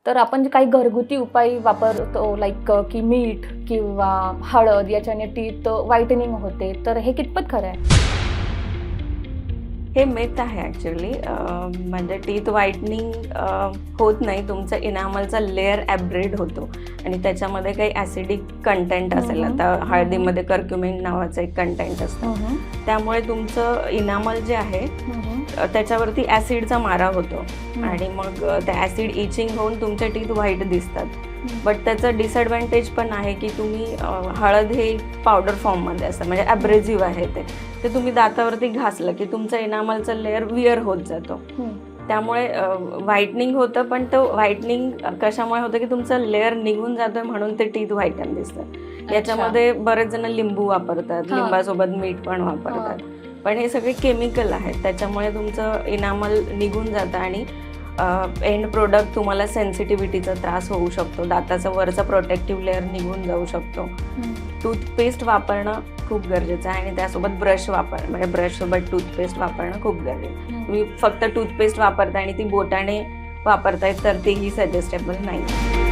तर आपण जे काही घरगुती उपाय वापरतो लाईक की मीठ किंवा हळद याच्याने टीथ व्हाइटनिंग होते, तर हे कितपत खरं आहे? हे मिथ आहे ॲक्च्युअली. म्हणजे टीथ व्हाईटनिंग होत नाही. तुमचा इनामलचा लेअर ॲब्रेड होतो आणि त्याच्यामध्ये काही ॲसिडिक कंटेंट असेल. आता हळदीमध्ये कर्क्युमिन नावाचं एक कंटेंट असतं, त्यामुळे तुमचं इनामल जे आहे त्याच्यावरती ॲसिडचा मारा होतो आणि मग त्या ॲसिड इचिंग होऊन तुमचे टीथ व्हाईट दिसतात. बट त्याचं डिसएडव्हान्टेज पण आहे की तुम्ही हळद हे पावडर फॉर्ममध्ये असतं, म्हणजे ॲब्रेझिव्ह आहे ते तुम्ही दातावरती घासलं की तुमचं इनामलचं लेअर विअर होत जातो. त्यामुळे व्हाईटनिंग होतं, पण तो व्हाईटनिंग कशामुळे होतं की तुमचं लेअर निघून जातोय म्हणून ते टीथ व्हाईटन दिसतं. याच्यामध्ये बरेच जण लिंबू वापरतात, लिंबासोबत मीठ पण वापरतात, पण हे सगळे केमिकल आहेत. त्याच्यामुळे तुमचं इनामल निघून जातं आणि एंड प्रोडक्ट तुम्हाला सेन्सिटिव्हिटीचा त्रास होऊ शकतो. दाताचा वरचा प्रोटेक्टिव्ह लेअर निघून जाऊ शकतो. टूथपेस्ट वापरणं खूप गरजेचं आहे आणि त्यासोबत ब्रश वापरणं, म्हणजे ब्रशसोबत टूथपेस्ट वापरणं खूप गरजेचं. तुम्ही फक्त टूथपेस्ट वापरताय आणि ती बोटाने वापरताय तर तेही सजेस्टेबल नाही.